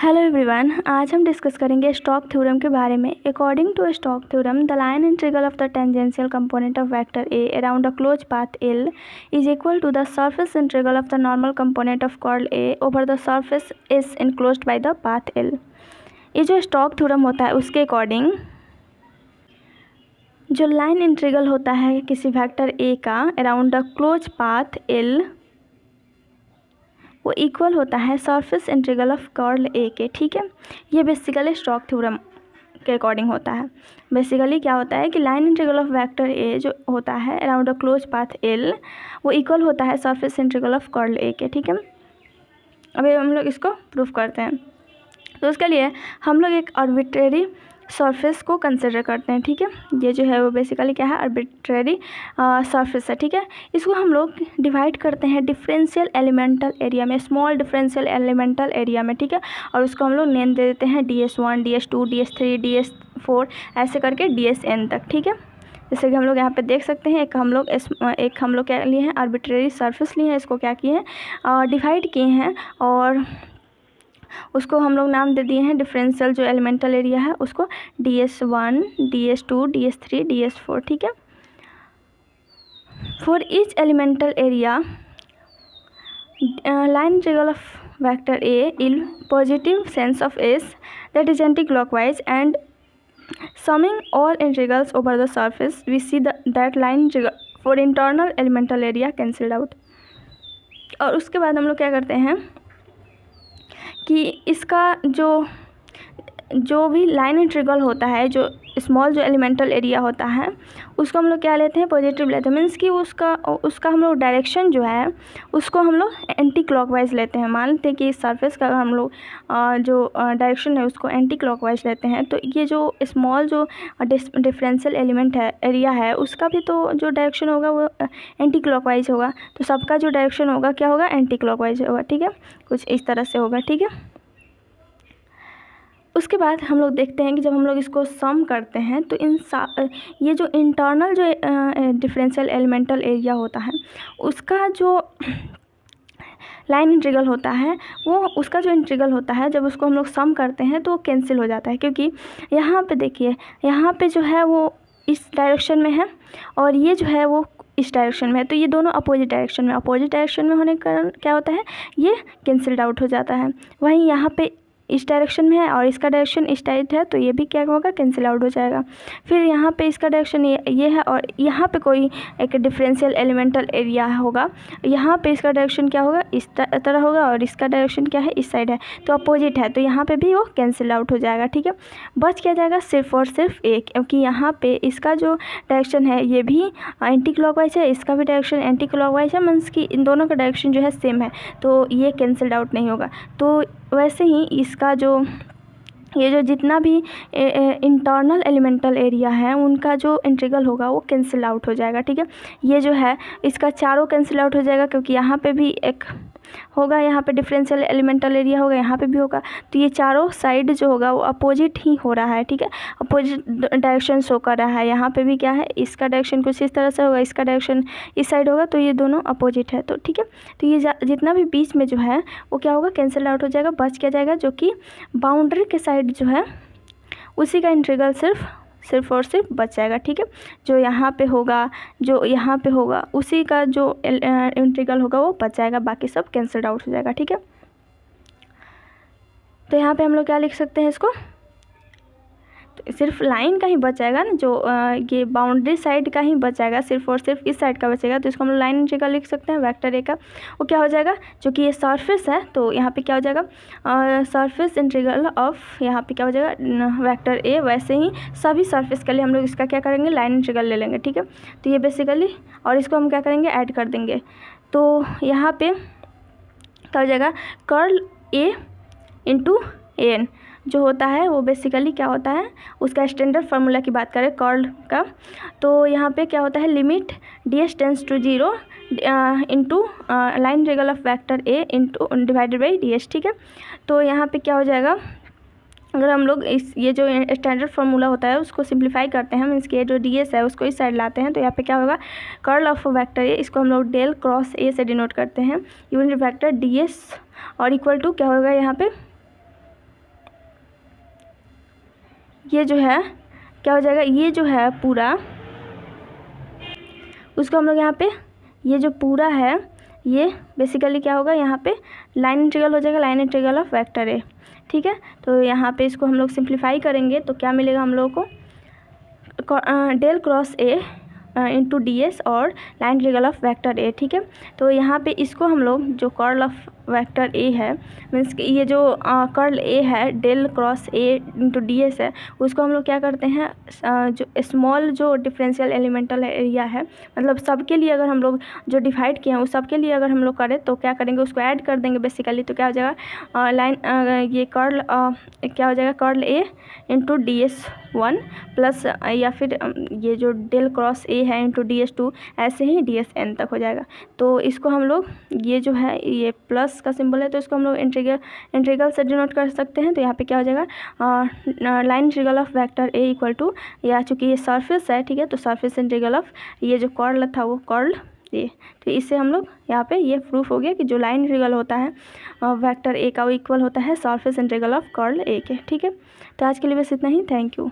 Hello everyone, आज हम discuss करेंगे स्टोक्स थ्योरम के बारे में। According to Stokes theorem, the line integral of the tangential component of vector A around a close path L is equal to the surface integral of the normal component of curl A over the surface S enclosed by the path L। ये जो Stokes theorem होता है उसके according जो line integral होता है किसी vector A का around the close path L वो इक्वल होता है सरफेस इंटीग्रल ऑफ कर्ल ए के। ठीक है, ये बेसिकली स्टोक्स थ्योरम के अकॉर्डिंग होता है। बेसिकली क्या होता है कि लाइन इंटीग्रल ऑफ वेक्टर ए जो होता है around a close path L वो इक्वल होता है सरफेस इंटीग्रल ऑफ कर्ल ए के। ठीक है, अभी हम लोग इसको प्रूफ करते हैं। तो उसके लिए हम लोग एक आर्बिट्रेरी सरफेस को कंसिडर करते हैं। ठीक है, ये जो है वो बेसिकली क्या है, आर्बिट्रेरी सरफेस है। ठीक है, इसको हम लोग डिवाइड करते हैं डिफरेंशियल एलिमेंटल एरिया में, स्मॉल डिफरेंशियल एलिमेंटल एरिया में। ठीक है, और उसको हम लोग नेम दे देते हैं DS1, DS2, DS3, DS4 ऐसे करके DSN तक। ठीक है, जैसे कि हम लोग यहाँ पे देख सकते हैं, एक हम लोग क्या लिए हैं, आर्बिट्रेरी सरफेस लिए हैं, इसको क्या किए हैं, डिवाइड किए हैं और उसको हम लोग नाम दे दिए हैं डिफरेंशियल जो एलिमेंटल एरिया है उसको DS1, DS2, DS3, DS4। ठीक है, for each elemental area line integral of vector A in positive sense of S that is anti-clockwise and summing all integrals over the surface we see that line integral for internal elemental area cancelled out। और उसके बाद हम लोग क्या करते हैं कि इसका जो भी लाइन इंटीग्रल होता है, जो स्मॉल जो एलिमेंटल एरिया होता है उसको हम लोग क्या लेते हैं, पॉजिटिव लेते हैं। मीन्स कि उसका हम लोग डायरेक्शन जो है उसको हम लोग एंटी क्लॉकवाइज लेते हैं। मान लेते हैं कि इस सरफेस का हम लोग जो डायरेक्शन है उसको एंटी क्लॉकवाइज लेते हैं, तो ये जो स्मॉल जो डिफरेंशियल एलिमेंट है एरिया है उसका भी तो जो डायरेक्शन होगा वो एंटी क्लॉकवाइज होगा। तो सबका जो डायरेक्शन होगा क्या होगा, एंटी क्लॉकवाइज होगा। ठीक है, कुछ इस तरह से होगा। ठीक है, उसके बाद हम लोग देखते हैं कि जब हम लोग इसको सम करते हैं तो ये जो इंटरनल जो डिफरेंशियल एलिमेंटल एरिया होता है उसका जो लाइन इंटीग्रल होता है वो उसका जो इंटीग्रल होता है जब उसको हम लोग सम करते हैं तो वो कैंसिल हो जाता है, क्योंकि यहाँ पे देखिए, यहाँ पे जो है वो इस डायरेक्शन में है और ये जो है वो इस डायरेक्शन में है, तो ये दोनों अपोजिट डायरेक्शन में होने के कारण क्या होता है, ये कैंसिल्ड आउट हो जाता है। वहीं यहाँ पे इस डायरेक्शन में है और इसका डायरेक्शन इस टाइप है, तो ये भी क्या होगा, कैंसिल आउट हो जाएगा। फिर यहाँ पे इसका डायरेक्शन ये है और यहाँ पे कोई एक डिफरेंशियल एलिमेंटल एरिया होगा, यहाँ पे इसका डायरेक्शन क्या होगा, इस तरह होगा और इसका डायरेक्शन क्या है, इस साइड है, तो अपोजिट है, तो यहाँ पे भी वो कैंसिल आउट हो जाएगा। ठीक है, बच क्या जाएगा, सिर्फ और सिर्फ एक, क्योंकि यहाँ पे इसका जो डायरेक्शन है ये भी एंटी क्लॉकवाइज है, इसका भी डायरेक्शन एंटी क्लॉकवाइज है, मीन्स कि इन दोनों का डायरेक्शन जो है सेम है, तो ये कैंसिल्ड आउट नहीं होगा। तो वैसे ही इसका ये जो जितना भी इंटरनल एलिमेंटल एरिया है उनका जो इंटीग्रल होगा वो कैंसिल आउट हो जाएगा। ठीक है, ये जो है इसका चारों कैंसिल आउट हो जाएगा, क्योंकि यहाँ पे भी एक होगा, यहाँ पे डिफरेंशियल एलिमेंटल एरिया होगा, यहाँ पे भी होगा, तो ये चारों साइड जो होगा वो अपोजिट ही हो रहा है। ठीक है, अपोजिट डायरेक्शन शो कर रहा है। यहाँ पे भी क्या है, इसका डायरेक्शन कुछ इस तरह से होगा, इसका डायरेक्शन इस साइड होगा, तो ये दोनों अपोजिट है। तो ठीक है, तो ये जितना भी बीच में जो है वो क्या होगा, कैंसिल आउट हो जाएगा। बच क्या जाएगा, जो कि बाउंड्री के साइड जो है उसी का इंटीग्रल सिर्फ और सिर्फ बच जाएगा। ठीक है, जो यहाँ पे होगा उसी का जो इंटीग्रल होगा वो बच जाएगा, बाकी सब कैंसिल्ड आउट हो जाएगा। ठीक है, तो यहाँ पे हम लोग क्या लिख सकते हैं इसको, तो सिर्फ लाइन का ही बच जाएगा ना, जो ये बाउंड्री साइड का ही बच जाएगा, सिर्फ और सिर्फ इस साइड का बचेगा, तो इसको हम लोग लाइन इंटीग्रल लिख सकते हैं वेक्टर ए का। वो क्या हो जाएगा, जो कि ये सरफेस है, तो यहाँ पे क्या हो जाएगा, सरफेस इंटीग्रल ऑफ, यहाँ पे क्या हो जाएगा, वेक्टर ए। वैसे ही सभी सरफेस के लिए हम लोग इसका क्या करेंगे, लाइन इंटीग्रल ले लेंगे। ठीक है, तो ये बेसिकली, और इसको हम क्या करेंगे, ऐड कर देंगे, तो यहाँ पे क्या हो जाएगा, कर्ल ए इंटू एन जो होता है वो बेसिकली क्या होता है, उसका स्टैंडर्ड फार्मूला की बात करें कर्ल का, तो यहाँ पे क्या होता है, limit DS tends to 0 into line integral of vector A into divided by DS। ठीक है, तो यहाँ पे क्या हो जाएगा, अगर हम लोग ये जो स्टैंडर्ड फार्मूला होता है उसको सिंप्लीफाई करते हैं, मीन्स कि जो DS है उसको इस साइड लाते हैं, तो यहाँ पे क्या होगा, कर्ल ऑफ वेक्टर ए, इसको हम लोग डेल क्रॉस ए से डिनोट करते हैं, यूनिट वेक्टर DS और इक्वल टू क्या होगा, यहाँ पे ये जो है क्या हो जाएगा, ये जो है पूरा उसको हम लोग यहाँ पे, ये जो पूरा है ये बेसिकली क्या होगा, यहाँ पे लाइन इंटीग्रल हो जाएगा, line integral of vector A. ठीक है, तो यहाँ पे इसको हम लोग सिंप्लीफाई करेंगे तो क्या मिलेगा हम लोगों को, del cross A into D S और line integral of vector A. ठीक है, तो यहाँ पे इसको हम लोग जो कर्ल ऑफ वेक्टर ए है, मीन्स ये जो कर्ल ए है del cross A into D S है, उसको हम लोग क्या करते हैं, जो स्मॉल जो डिफरेंशियल एलिमेंटल एरिया है, मतलब सबके लिए अगर हम लोग जो डिवाइड किए हैं उस सबके लिए अगर हम लोग करें तो क्या करेंगे, उसको ऐड कर देंगे बेसिकली। तो क्या हो जाएगा, लाइन ये कर्ल क्या हो जाएगा, कर्ल ए इंटू डी एस 1 प्लस या फिर ये जो डेल क्रॉस ए है इंटू डी एस 2, ऐसे ही डी एस एन तक हो जाएगा। तो इसको हम लोग, ये जो है ये प्लस का सिंबल है तो इसको हम लोग इंटीग्रल से डिनोट कर सकते हैं। तो यहाँ पे क्या हो जाएगा, line integral of vector A equal to, या चूँकि ये सरफेस है, ठीक है, तो सरफेस इंटीग्रल ऑफ ये जो कर्ल था वो कर्ल ये, तो इससे हम लोग यहाँ पे ये प्रूफ हो गया कि जो लाइन इंटीग्रल होता है वेक्टर ए का वो इक्वल होता है सरफेस इंटीग्रल ऑफ कर्ल ए के। ठीक है, तो आज के लिए बस इतना ही, थैंक यू।